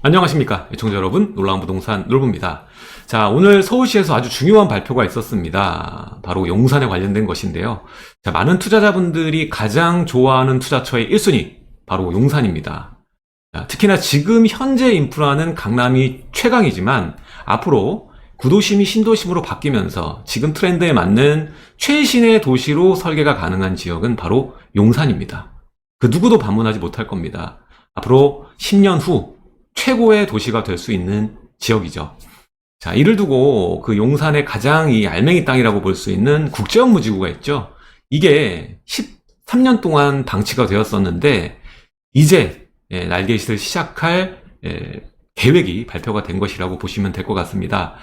안녕하십니까 애청자 여러분, 놀라운 부동산 놀부입니다. 자, 오늘 서울시에서 아주 중요한 발표가 있었습니다. 바로 용산에 관련된 것인데요. 자, 많은 투자자분들이 가장 좋아하는 투자처의 1순위 바로 용산입니다. 자, 특히나 지금 현재 인프라는 강남이 최강이지만 앞으로 구도심이 신도심으로 바뀌면서 지금 트렌드에 맞는 최신의 도시로 설계가 가능한 지역은 바로 용산입니다. 그 누구도 방문하지 못할 겁니다. 앞으로 10년 후 최고의 도시가 될 수 있는 지역이죠. 자, 이를 두고 그 용산의 가장 이 알맹이 땅이라고 볼 수 있는 국제업무지구가 있죠. 이게 13년 동안 방치가 되었었는데 이제 날개짓을 시작할 계획이 발표가 된 것이라고 보시면 될 것 같습니다.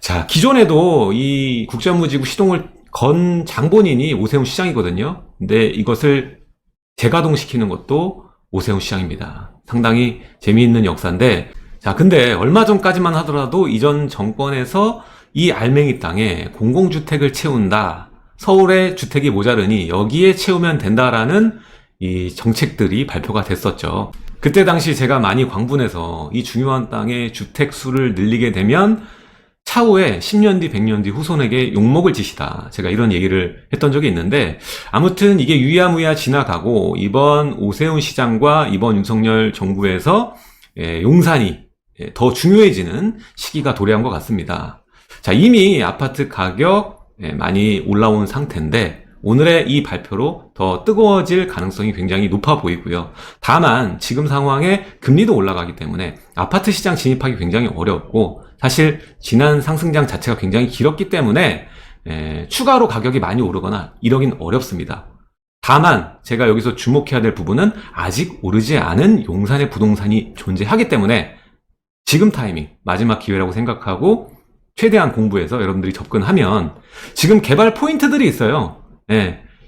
자, 기존에도 이 국제업무지구 시동을 건 장본인이 오세훈 시장이거든요. 근데 이것을 재가동시키는 것도 오세훈 시장입니다. 상당히 재미있는 역사인데, 자, 근데 얼마 전까지만 하더라도 이전 정권에서 이 알맹이 땅에 공공주택을 채운다, 서울에 주택이 모자르니 여기에 채우면 된다라는 이 정책들이 발표가 됐었죠. 그때 당시 제가 많이 광분해서 이 중요한 땅의 주택 수를 늘리게 되면 차후에 10년 뒤, 100년 뒤 후손에게 욕먹을 짓이다. 제가 이런 얘기를 했던 적이 있는데, 아무튼 이게 유야무야 지나가고 이번 오세훈 시장과 이번 윤석열 정부에서 용산이 더 중요해지는 시기가 도래한 것 같습니다. 자, 이미 아파트 가격 많이 올라온 상태인데 오늘의 이 발표로 더 뜨거워질 가능성이 굉장히 높아 보이고요. 다만 지금 상황에 금리도 올라가기 때문에 아파트 시장 진입하기 굉장히 어렵고, 사실 지난 상승장 자체가 굉장히 길었기 때문에 추가로 가격이 많이 오르거나 이러긴 어렵습니다. 다만 제가 여기서 주목해야 될 부분은 아직 오르지 않은 용산의 부동산이 존재하기 때문에 지금 타이밍, 마지막 기회라고 생각하고 최대한 공부해서 여러분들이 접근하면, 지금 개발 포인트들이 있어요.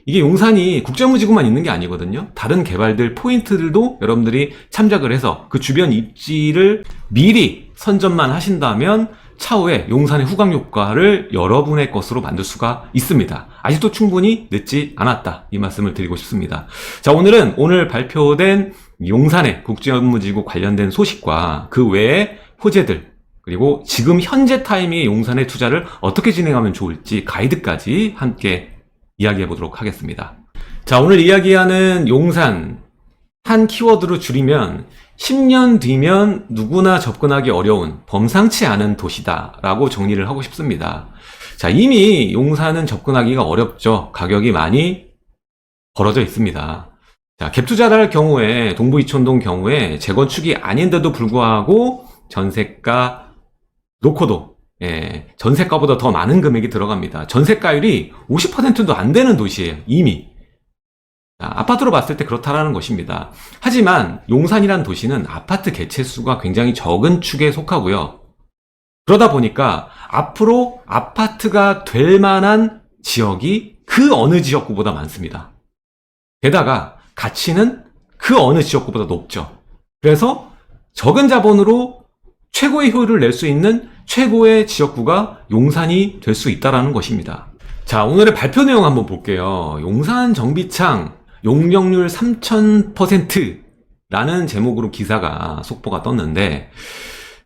이게 용산이 국제업무지구만 있는 게 아니거든요. 다른 개발들 포인트들도 여러분들이 참작을 해서 그 주변 입지를 미리 선점만 하신다면 차후에 용산의 후광 효과를 여러분의 것으로 만들 수가 있습니다. 아직도 충분히 늦지 않았다, 이 말씀을 드리고 싶습니다. 자, 오늘은 오늘 발표된 용산의 국제업무지구 관련된 소식과 그 외의 호재들, 그리고 지금 현재 타이밍의 용산의 투자를 어떻게 진행하면 좋을지 가이드까지 함께 이야기해 보도록 하겠습니다. 자, 오늘 이야기하는 용산, 한 키워드로 줄이면 10년 뒤면 누구나 접근하기 어려운 범상치 않은 도시다 라고 정리를 하고 싶습니다. 자, 이미 용산은 접근하기가 어렵죠. 가격이 많이 벌어져 있습니다. 자, 갭 투자를 할 경우에 동부 이촌동 경우에 재건축이 아닌데도 불구하고 전세가 놓고도 전세가보다 더 많은 금액이 들어갑니다. 전세가율이 50%도 안 되는 도시예요, 이미. 아파트로 봤을 때 그렇다라는 것입니다. 하지만 용산이란 도시는 아파트 개체수가 굉장히 적은 축에 속하고요. 그러다 보니까 앞으로 아파트가 될 만한 지역이 그 어느 지역구보다 많습니다. 게다가 가치는 그 어느 지역구보다 높죠. 그래서 적은 자본으로 최고의 효율을 낼 수 있는 최고의 지역구가 용산이 될 수 있다는 것입니다. 자, 오늘의 발표 내용 한번 볼게요. 용산 정비창 용적률 3000%라는 제목으로 기사가 속보가 떴는데,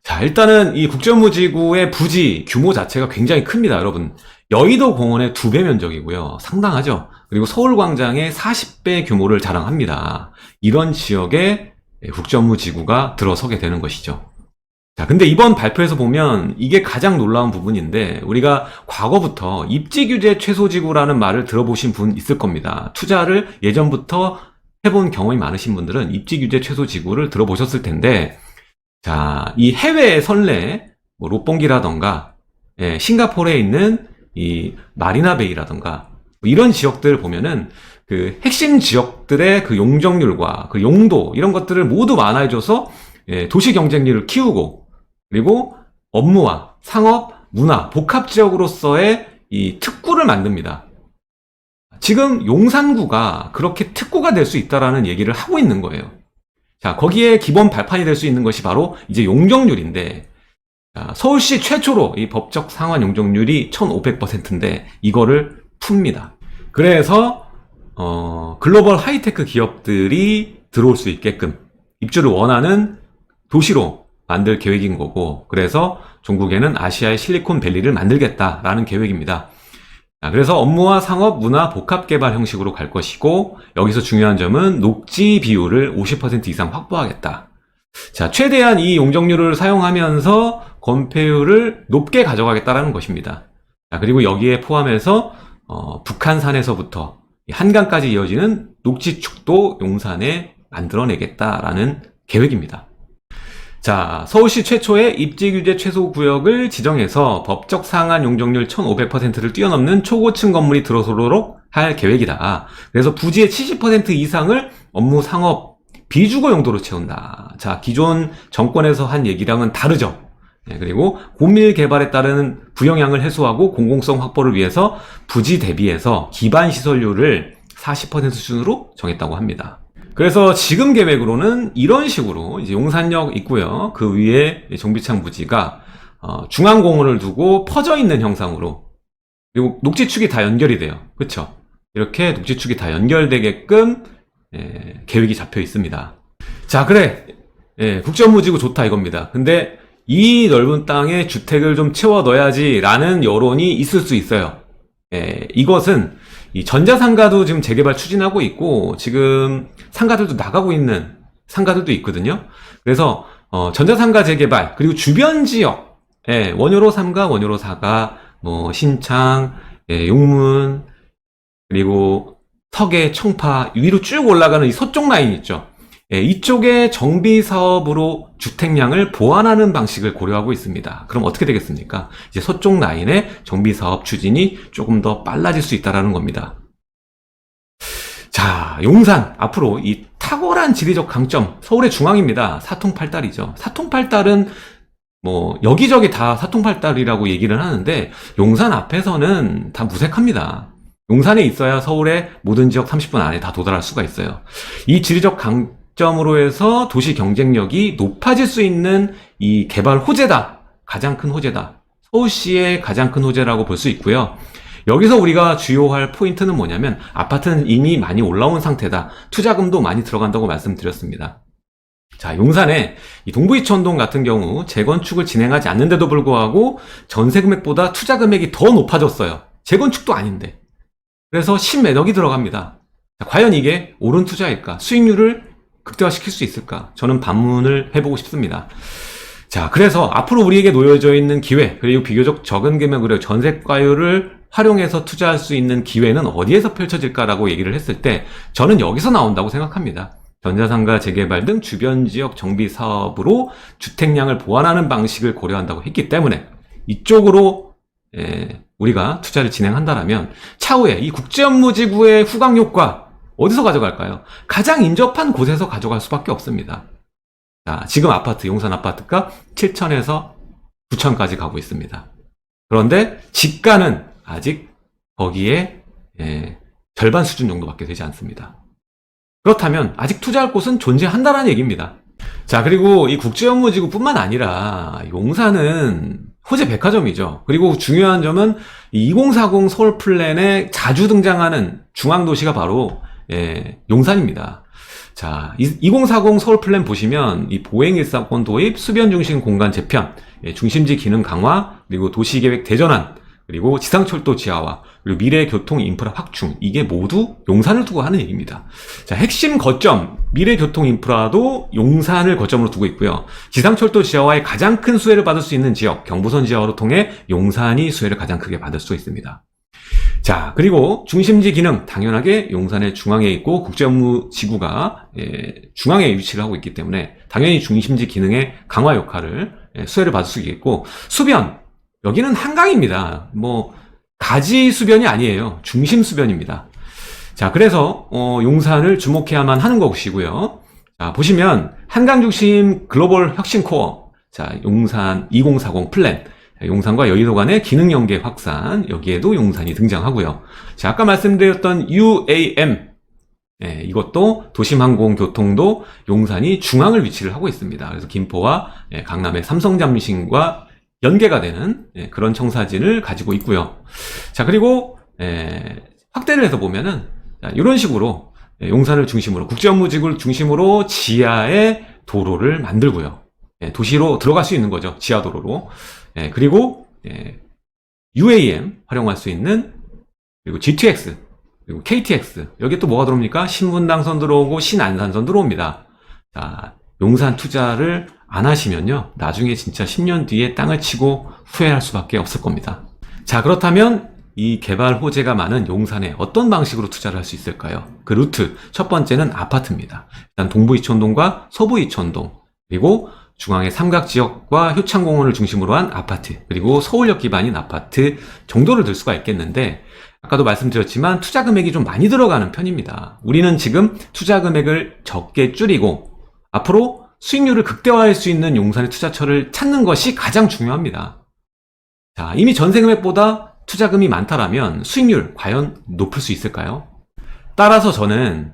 자, 일단은 이 국제업무지구의 부지 규모 자체가 굉장히 큽니다, 여러분. 여의도 공원의 2배 면적이고요. 상당하죠. 그리고 서울광장의 40배 규모를 자랑합니다. 이런 지역에 국제업무지구가 들어서게 되는 것이죠. 자, 근데 이번 발표에서 보면 이게 가장 놀라운 부분인데, 우리가 과거부터 입지규제 최소지구라는 말을 들어보신 분 있을 겁니다. 투자를 예전부터 해본 경험이 많으신 분들은 입지규제 최소지구를 들어보셨을 텐데, 자, 이 해외의 선례, 뭐 롯봉기라던가 싱가포르에 있는 이 마리나베이라던가 이런 지역들 보면은 그 핵심 지역들의 그 용적률과 그 용도, 이런 것들을 모두 완화해줘서 도시 경쟁력을 키우고, 그리고 업무와 상업, 문화, 복합지역으로서의 이 특구를 만듭니다. 지금 용산구가 그렇게 특구가 될 수 있다라는 얘기를 하고 있는 거예요. 자, 거기에 기본 발판이 될 수 있는 것이 바로 이제 용적률인데, 서울시 최초로 이 법적 상한 용적률이 1500%인데 이거를 풉니다. 그래서 글로벌 하이테크 기업들이 들어올 수 있게끔 입주를 원하는 도시로 만들 계획인 거고, 그래서 종국에는 아시아의 실리콘밸리를 만들겠다라는 계획입니다. 그래서 업무와 상업, 문화, 복합 개발 형식으로 갈 것이고, 여기서 중요한 점은 녹지 비율을 50% 이상 확보하겠다. 자, 최대한 이 용적률을 사용하면서 건폐율을 높게 가져가겠다라는 것입니다. 자, 그리고 여기에 포함해서 북한산에서부터 한강까지 이어지는 녹지축도 용산에 만들어내겠다라는 계획입니다. 자, 서울시 최초의 입지규제 최소구역을 지정해서 법적 상한 용적률 1500%를 뛰어넘는 초고층 건물이 들어서도록 할 계획이다. 그래서 부지의 70% 이상을 업무, 상업, 비주거 용도로 채운다. 자, 기존 정권에서 한 얘기랑은 다르죠. 그리고 고밀 개발에 따른 부영향을 해소하고 공공성 확보를 위해서 부지 대비해서 기반 시설률을 40% 수준으로 정했다고 합니다. 그래서 지금 계획으로는 이런 식으로 이제 용산역 있고요. 그 위에 정비창 부지가 중앙공원을 두고 퍼져 있는 형상으로, 그리고 녹지축이 다 연결이 돼요. 그렇죠? 이렇게 녹지축이 다 연결되게끔 계획이 잡혀 있습니다. 자, 그래. 국제업무지구 좋다 이겁니다. 근데 이 넓은 땅에 주택을 좀 채워 넣어야지 라는 여론이 있을 수 있어요. 이것은 이 전자상가도 지금 재개발 추진하고 있고, 지금 상가들도 나가고 있는 상가들도 있거든요. 그래서 전자상가 재개발, 그리고 주변 지역, 원효로 3가, 원효로 4가, 뭐 신창, 용문, 그리고 서계, 청파 위로 쭉 올라가는 이 서쪽 라인 있죠. 이쪽에 정비 사업으로 주택량을 보완하는 방식을 고려하고 있습니다. 그럼 어떻게 되겠습니까? 이제 서쪽 라인의 정비 사업 추진이 조금 더 빨라질 수 있다는 겁니다. 자, 용산 앞으로 이 탁월한 지리적 강점, 서울의 중앙입니다. 사통팔달이죠. 사통팔달은 뭐 여기저기 다 사통팔달이라고 얘기를 하는데, 용산 앞에서는 다 무색합니다. 용산에 있어야 서울의 모든 지역 30분 안에 다 도달할 수가 있어요. 이 지리적 강점으로 해서 도시 경쟁력이 높아질 수 있는 이 개발 호재다. 가장 큰 호재다. 서울시의 가장 큰 호재라고 볼 수 있고요. 여기서 우리가 주요할 포인트는 뭐냐면, 아파트는 이미 많이 올라온 상태다. 투자금도 많이 들어간다고 말씀드렸습니다. 자, 용산에 이 동부이천동 같은 경우 재건축을 진행하지 않는데도 불구하고 전세 금액보다 투자 금액이 더 높아졌어요. 재건축도 아닌데. 그래서 10매덕이 들어갑니다. 자, 과연 이게 옳은 투자일까? 수익률을 극대화시킬 수 있을까? 저는 반문을 해보고 싶습니다. 자, 그래서 앞으로 우리에게 놓여져 있는 기회, 그리고 비교적 적은 금액으로 전세가율을 활용해서 투자할 수 있는 기회는 어디에서 펼쳐질까라고 얘기를 했을 때, 저는 여기서 나온다고 생각합니다. 전자상가 재개발 등 주변 지역 정비 사업으로 주택량을 보완하는 방식을 고려한다고 했기 때문에, 이쪽으로 우리가 투자를 진행한다라면 차후에 이 국제업무지구의 후광 효과 어디서 가져갈까요? 가장 인접한 곳에서 가져갈 수밖에 없습니다. 자, 지금 아파트, 용산 아파트가 7천에서 9천까지 가고 있습니다. 그런데 지가는 아직 거기에 절반 수준 정도밖에 되지 않습니다. 그렇다면 아직 투자할 곳은 존재한다는 얘기입니다. 자, 그리고 이 국제업무지구뿐만 아니라 용산은 호재 백화점이죠. 그리고 중요한 점은 2040 서울 플랜에 자주 등장하는 중앙도시가 바로 용산입니다. 자, 2040 서울 플랜 보시면 이 보행 일사권 도입, 수변 중심 공간 재편, 중심지 기능 강화, 그리고 도시계획 대전환, 그리고 지상철도 지하화, 그리고 미래 교통 인프라 확충, 이게 모두 용산을 두고 하는 얘기입니다. 자, 핵심 거점, 미래 교통 인프라도 용산을 거점으로 두고 있고요. 지상철도 지하화의 가장 큰 수혜를 받을 수 있는 지역, 경부선 지하화로 통해 용산이 수혜를 가장 크게 받을 수 있습니다. 자, 그리고 중심지 기능, 당연하게 용산의 중앙에 있고 국제업무지구가 중앙에 위치를 하고 있기 때문에 당연히 중심지 기능의 강화 역할을 수혜를 받을 수 있겠고, 수변, 여기는 한강입니다. 뭐 가지 수변이 아니에요. 중심 수변입니다. 자, 그래서 용산을 주목해야만 하는 것이고요. 자, 보시면 한강 중심 글로벌 혁신 코어, 자, 용산 2040 플랜, 용산과 여의도 간의 기능 연계 확산, 여기에도 용산이 등장하고요. 자, 아까 말씀드렸던 UAM, 이것도 도심항공교통도 용산이 중앙을 위치를 하고 있습니다. 그래서 김포와 강남의 삼성잠신과 연계가 되는 그런 청사진을 가지고 있고요. 자, 그리고 확대를 해서 보면은 이런 식으로 용산을 중심으로, 국제업무지구를 중심으로 지하에 도로를 만들고요. 도시로 들어갈 수 있는 거죠. 지하도로로. 그리고 UAM 활용할 수 있는, 그리고 GTX, 그리고 KTX. 여기 또 뭐가 들어옵니까? 신분당선 들어오고 신안산선 들어옵니다. 자, 용산 투자를 안 하시면요, 나중에 진짜 10년 뒤에 땅을 치고 후회할 수밖에 없을 겁니다. 자, 그렇다면 이 개발 호재가 많은 용산에 어떤 방식으로 투자를 할 수 있을까요? 그 루트, 첫 번째는 아파트입니다. 일단 동부 이촌동과 서부 이촌동, 그리고 중앙의 삼각지역과 효창공원을 중심으로 한 아파트, 그리고 서울역 기반인 아파트 정도를 들 수가 있겠는데, 아까도 말씀드렸지만 투자 금액이 좀 많이 들어가는 편입니다. 우리는 지금 투자 금액을 적게 줄이고 앞으로 수익률을 극대화할 수 있는 용산의 투자처를 찾는 것이 가장 중요합니다. 자, 이미 전세 금액보다 투자금이 많다라면 수익률 과연 높을 수 있을까요? 따라서 저는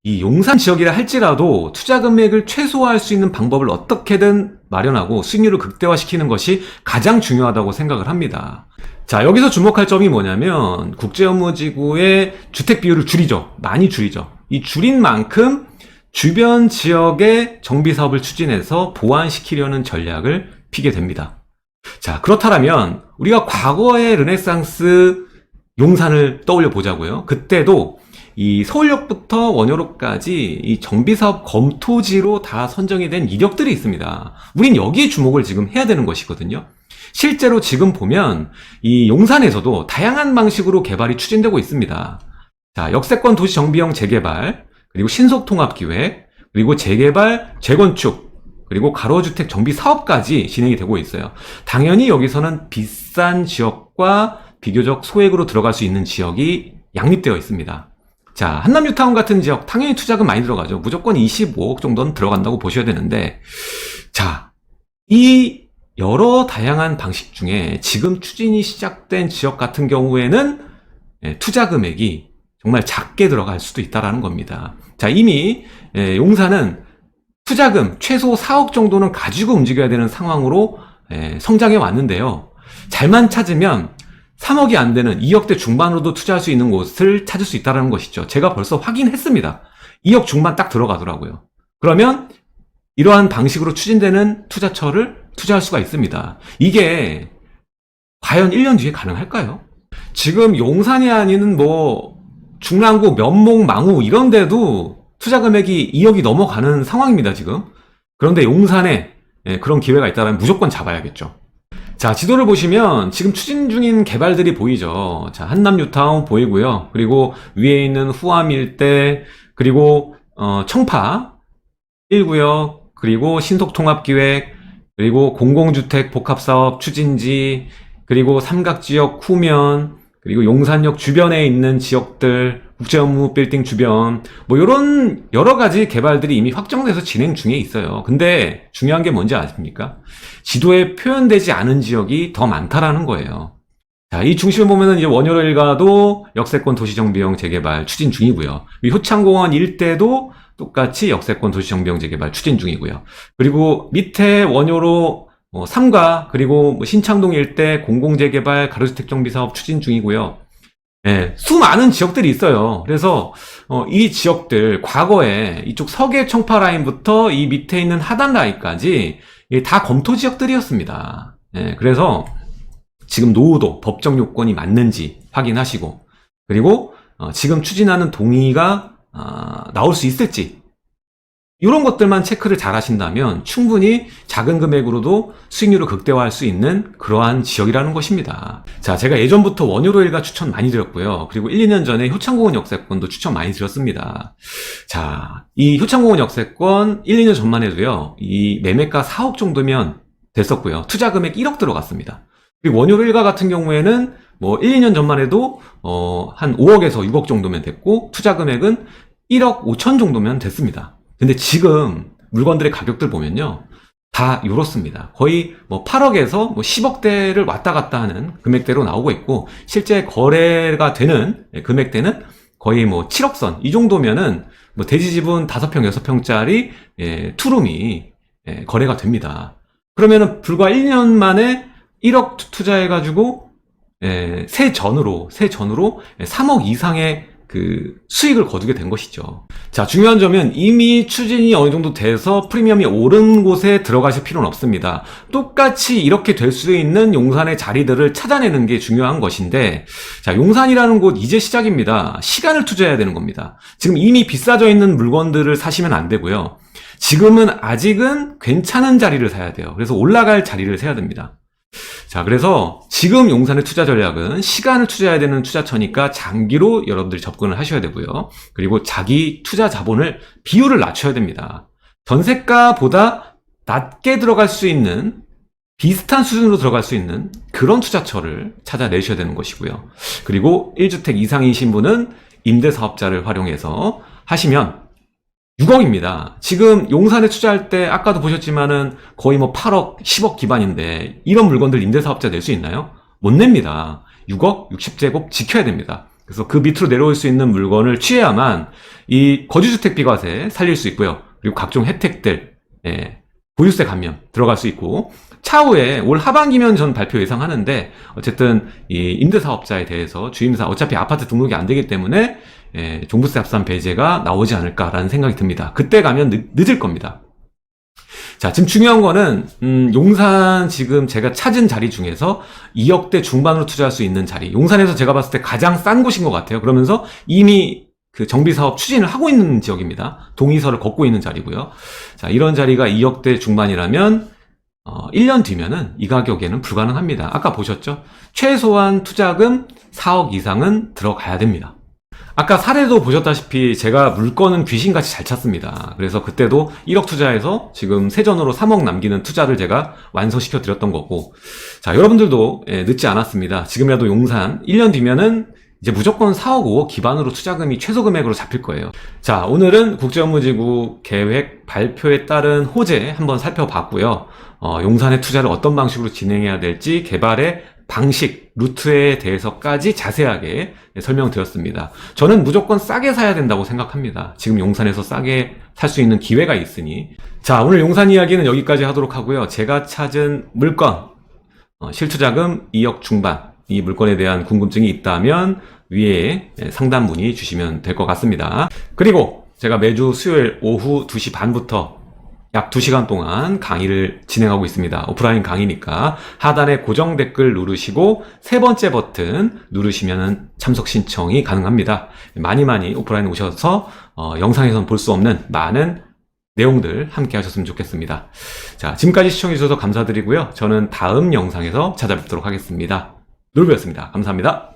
이 용산 지역이라 할지라도 투자 금액을 최소화할 수 있는 방법을 어떻게든 마련하고 수익률을 극대화시키는 것이 가장 중요하다고 생각을 합니다. 자, 여기서 주목할 점이 뭐냐면 국제업무지구의 주택 비율을 줄이죠. 많이 줄이죠. 이 줄인 만큼 주변 지역의 정비사업을 추진해서 보완시키려는 전략을 피게 됩니다. 자, 그렇다면 우리가 과거의 르네상스 용산을 떠올려 보자고요. 그때도 이 서울역부터 원효로까지 이 정비사업 검토지로 다 선정이 된 이력들이 있습니다. 우린 여기에 주목을 지금 해야 되는 것이거든요. 실제로 지금 보면 이 용산에서도 다양한 방식으로 개발이 추진되고 있습니다. 자, 역세권 도시 정비형 재개발, 그리고 신속통합기획, 그리고 재개발, 재건축, 그리고 가로주택 정비 사업까지 진행이 되고 있어요. 당연히 여기서는 비싼 지역과 비교적 소액으로 들어갈 수 있는 지역이 양립되어 있습니다. 자, 한남뉴타운 같은 지역 당연히 투자금 많이 들어가죠. 무조건 25억 정도는 들어간다고 보셔야 되는데, 자, 이 여러 다양한 방식 중에 지금 추진이 시작된 지역 같은 경우에는 투자 금액이 정말 작게 들어갈 수도 있다는 겁니다. 자, 이미 용산은 투자금 최소 4억 정도는 가지고 움직여야 되는 상황으로 성장해 왔는데요. 잘만 찾으면 3억이 안 되는 2억대 중반으로도 투자할 수 있는 곳을 찾을 수 있다는 것이죠. 제가 벌써 확인했습니다. 2억 중반 딱 들어가더라고요. 그러면 이러한 방식으로 추진되는 투자처를 투자할 수가 있습니다. 이게 과연 1년 뒤에 가능할까요? 지금 용산이 아닌 뭐 중랑구, 면목, 망우 이런 데도 투자 금액이 2억이 넘어가는 상황입니다, 지금. 그런데 용산에 그런 기회가 있다면 무조건 잡아야겠죠. 자, 지도를 보시면 지금 추진 중인 개발들이 보이죠. 자, 한남뉴타운 보이고요. 그리고 위에 있는 후암 일대, 그리고 청파 1구역, 그리고 신속통합기획, 그리고 공공주택 복합사업 추진지, 그리고 삼각지역 후면, 그리고 용산역 주변에 있는 지역들, 국제업무 빌딩 주변, 뭐 이런 여러 가지 개발들이 이미 확정돼서 진행 중에 있어요. 근데 중요한 게 뭔지 아십니까? 지도에 표현되지 않은 지역이 더 많다라는 거예요. 자, 이 중심을 보면은 이제 원효로 일가도 역세권 도시정비형 재개발 추진 중이고요. 이 효창공원 일대도 똑같이 역세권 도시정비형 재개발 추진 중이고요. 그리고 밑에 원효로 3가, 그리고 신창동 일대 공공재개발 가로주택 정비사업 추진 중이고요. 수많은 지역들이 있어요. 그래서 이 지역들 과거에 이쪽 서계 청파 라인부터 이 밑에 있는 하단 라인까지 다 검토 지역들이었습니다. 그래서 지금 노후도 법적 요건이 맞는지 확인하시고, 그리고 지금 추진하는 동의가 나올 수 있을지, 이런 것들만 체크를 잘 하신다면 충분히 작은 금액으로도 수익률을 극대화할 수 있는 그러한 지역이라는 것입니다. 자, 제가 예전부터 원효로 일가 추천 많이 드렸고요. 그리고 1, 2년 전에 효창공원 역세권도 추천 많이 드렸습니다. 자, 이 효창공원 역세권 1, 2년 전만 해도요, 이 매매가 4억 정도면 됐었고요. 투자 금액 1억 들어갔습니다. 그리고 원효로 일가 같은 경우에는 뭐 1, 2년 전만 해도 한 5억에서 6억 정도면 됐고, 투자 금액은 1억 5천 정도면 됐습니다. 근데 지금 물건들의 가격들 보면요, 다 이렇습니다. 거의 뭐 8억에서 뭐 10억대를 왔다 갔다 하는 금액대로 나오고 있고, 실제 거래가 되는 금액대는 거의 뭐 7억선, 이 정도면은 뭐 대지지분 5평, 6평짜리 투룸이 거래가 됩니다. 그러면은 불과 1년 만에 1억 투자해가지고 세 전으로 3억 이상의 그 수익을 거두게 된 것이죠. 자, 중요한 점은 이미 추진이 어느 정도 돼서 프리미엄이 오른 곳에 들어가실 필요는 없습니다. 똑같이 이렇게 될 수 있는 용산의 자리들을 찾아내는 게 중요한 것인데, 자, 용산이라는 곳 이제 시작입니다. 시간을 투자해야 되는 겁니다. 지금 이미 비싸져 있는 물건들을 사시면 안 되고요. 지금은 아직은 괜찮은 자리를 사야 돼요. 그래서 올라갈 자리를 사야 됩니다. 자, 그래서 지금 용산의 투자 전략은 시간을 투자해야 되는 투자처니까 장기로 여러분들이 접근을 하셔야 되고요. 그리고 자기 투자 자본을 비율을 낮춰야 됩니다. 전세가보다 낮게 들어갈 수 있는, 비슷한 수준으로 들어갈 수 있는 그런 투자처를 찾아내셔야 되는 것이고요. 그리고 1주택 이상이신 분은 임대사업자를 활용해서 하시면 6억입니다. 지금 용산에 투자할 때 아까도 보셨지만은 거의 뭐 8억, 10억 기반인데 이런 물건들 임대사업자 낼 수 있나요? 못 냅니다. 6억, 60제곱 지켜야 됩니다. 그래서 그 밑으로 내려올 수 있는 물건을 취해야만 이 거주주택 비과세 살릴 수 있고요. 그리고 각종 혜택들, 보유세 감면 들어갈 수 있고, 차후에 올 하반기면 전 발표 예상하는데, 어쨌든 이 임대사업자에 대해서 주임사, 어차피 아파트 등록이 안 되기 때문에 종부세 합산 배제가 나오지 않을까라는 생각이 듭니다. 그때 가면 늦을 겁니다. 자, 지금 중요한 거는 용산 지금 제가 찾은 자리 중에서 2억대 중반으로 투자할 수 있는 자리, 용산에서 제가 봤을 때 가장 싼 곳인 것 같아요. 그러면서 이미 그 정비사업 추진을 하고 있는 지역입니다. 동의서를 걷고 있는 자리고요. 자, 이런 자리가 2억대 중반이라면 1년 뒤면은 이 가격에는 불가능합니다. 아까 보셨죠? 최소한 투자금 4억 이상은 들어가야 됩니다. 아까 사례도 보셨다시피 제가 물건은 귀신같이 잘 찾습니다. 그래서 그때도 1억 투자해서 지금 세전으로 3억 남기는 투자를 제가 완성시켜 드렸던 거고, 자, 여러분들도 늦지 않았습니다. 지금이라도 용산 1년 뒤면은 이제 무조건 4억 5억 기반으로 투자금이 최소 금액으로 잡힐 거예요. 자, 오늘은 국제업무지구 계획 발표에 따른 호재 한번 살펴봤고요. 용산의 투자를 어떤 방식으로 진행해야 될지, 개발의 방식, 루트에 대해서까지 자세하게 설명드렸습니다. 저는 무조건 싸게 사야 된다고 생각합니다. 지금 용산에서 싸게 살 수 있는 기회가 있으니. 자, 오늘 용산 이야기는 여기까지 하도록 하고요. 제가 찾은 물건, 실투자금 2억 중반, 이 물건에 대한 궁금증이 있다면 위에 상담 문의 주시면 될 것 같습니다. 그리고 제가 매주 수요일 오후 2시 반부터 약 2시간 동안 강의를 진행하고 있습니다. 오프라인 강의니까 하단에 고정 댓글 누르시고 세 번째 버튼 누르시면 참석 신청이 가능합니다. 많이 오프라인 오셔서 영상에서는 볼 수 없는 많은 내용들 함께 하셨으면 좋겠습니다. 자, 지금까지 시청해 주셔서 감사드리고요. 저는 다음 영상에서 찾아뵙도록 하겠습니다. 놀부였습니다. 감사합니다.